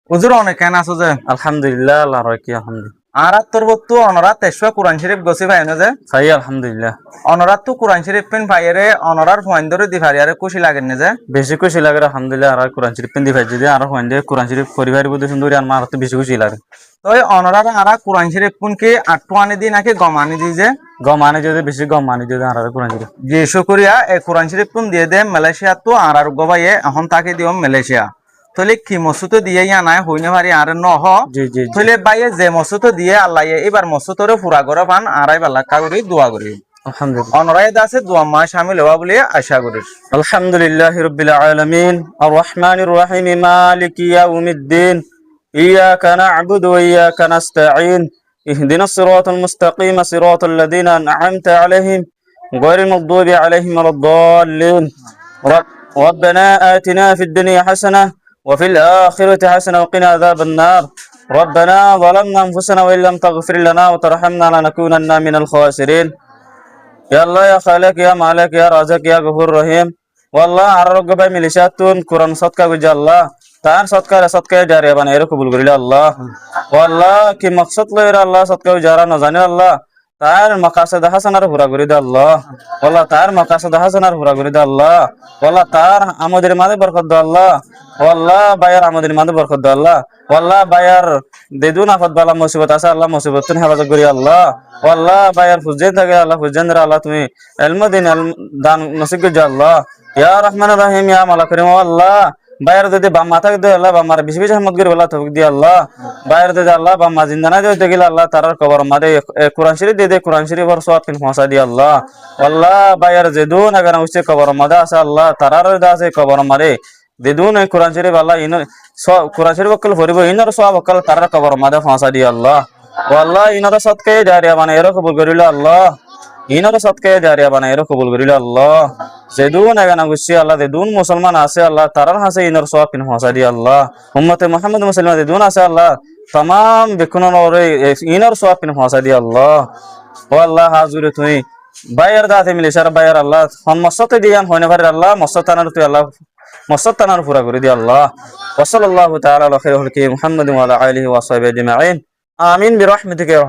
হুজুর অনেক কেন আছো যে? আলহামদুলিল্লাহ আল্লাহ রাখি আলহামদুলিল্লাহ। আর তোর বত্তু অনরাত তেসবা কোরআন শরীফ গছি ভাই না যে? সাই আলহামদুলিল্লাহ। অনরাত তো কোরআন শরীফ পেন ভাইয়ারে অনরার পয়েন্ট ধরে দি ভারিয়ারে খুশি লাগেন না যে? বেশি খুশি লাগে আলহামদুলিল্লাহ। আর কোরআন শরীফ পিন্দি ভাই যদি আর হইন দে কোরআন শরীফ পরিবার বুদ্ধি সুন্দরী আর মার তো বেশি খুশি লাগে। তো অনরার আর কোরআন শরীফ কোন কি আটটু আনি দি নাকি গম আনি দি যে? গম আনি যদি বেশি গম আনি যদি আর কোরআন শরীফ যে শুকরিয়া এই কোরআন শরীফ কোন দিয়ে দে মালয়েশিয়া তো আর গবাইয়ে এখন তাকে দিও মালয়েশিয়া। তাহলে কি মসুতো দিয়ে ইয়া নাই হইনে পারি আর ন হ। জি জি জি তাহলে বাইয়ে যে মসুতো দিয়ে আল্লাহ এবার মসুতরে পুরা করে পান আড়াই বেলা কাগরি দোয়া করি। আলহামদুলিল্লাহ। অনরায় দাসে দোয়া মা শামিল হওয়া বলে আশা করি। আলহামদুলিল্লাহি রাব্বিল আলামিন আর রহমানির রহিম মালিকি ইয়াউমিদ্দিন ইয়াকা না'বুদু ওয়া ইয়াকা নাস্তাঈন ইহদিনাস সিরাতাল মুস্তাকিম সিরাতাল লাযিনা আন'আমতা আলাইহিম গায়রিল মাগদুবি আলাইহিম ওয়ালাদ-দাল্লিন ربنا آتنا في الدنيا حسنة وفي الآخرة حسنة وقنا عذاب النار ربنا ظلمنا أنفسنا وإن لم تغفر لنا وترحمنا لنكونن من الخاسرين يا الله يا خالق يا مالك يا رازق يا غفور رحيم والله আরোগ্য ভাই মিলিশাতুন কোরআন সদকা গুজা আল্লাহ তার সদকা জারিয়া বানায় কবুল করিলে আল্লাহ আল্লাহ কি মকসদ লইরা আল্লাহ সদকা জারা না জানে আল্লাহ তার মাকাসাদ হাসানার পুরা করে দে আল্লাহ আল্লাহ তার মাকাসাদ হাসানার পুরা করে দে আল্লাহ আল্লাহ তার আমাদের মাঝে বরকত দাও আল্লাহ আল্লাহ বায়ার আমাদের মাঝে বরকত দাও আল্লাহ আল্লাহ বায়ার দেদুন আফত বালা মুসিবত আছে আল্লাহ মুসিবত তুমি হেফাজত করি আল্লাহ আল্লাহ বায়ার ফুজেন থাকে আল্লাহ ফুজেন রে আল্লাহ তুমি ইলম দিন দান নসিব করে আল্লাহ ইয়া রহমানুর রহিম ইয়া মালিক করিম আল্লাহ বাইরে যদি বাম মাথা দে আল্লাহ বামার বেশি বেশি রহমত করি আল্লাহ তৌফিক দি আল্লাহ বাইরে যদি আল্লাহ বাম্মা জিন্দানা দিতে গেলে আল্লাহ তার কবর মাদে কোরআন শরীফ দে কোরআন শরীফ আর সওয়াব কিন পৌঁছা দি আল্লাহ আল্লাহ বাইরে যেদুন আগার উসে কবর মাদে আছে আল্লাহ তারার আছে কবর মারে দেদুন কোরআন শরীফ আল্লাহ ইন কোরআন শরীফ কল ভরিব ইনর সওয়াব কল তারার কবর মাদে পৌঁছা দি আল্লাহ আল্লাহ ইনর সদকা জারিয়া মানে এর কবুল করিল আল্লাহ ইনর সদকা জারিয়া মানে এর কবুল করিল আল্লাহ যেদুন আগানা গুছি আল্লাহ দেদুন মুসলমান আছে আল্লাহ তারার হাসে ইনর সওয়াব কিন পৌঁছা দি আল্লাহ উম্মতে মুহাম্মদ মুসলিম দেদুন আছে আল্লাহ तमाम बेकुनों और इनर स्वाब पिन पहुंचा दिया अल्लाह ओ अल्लाह हाजुर तुई बायर दाते मिले सर बायर अल्लाह हम मसत दियान होने पर अल्लाह मसतानर तु अल्लाह मसतानर पूरा कर दिया अल्लाह वसल्लल्लाहु तआला अला खैरिल खल्qi मुहम्मद व अला आलिहि व असहाबिहि अजमईन आमीन बिरहमतिका।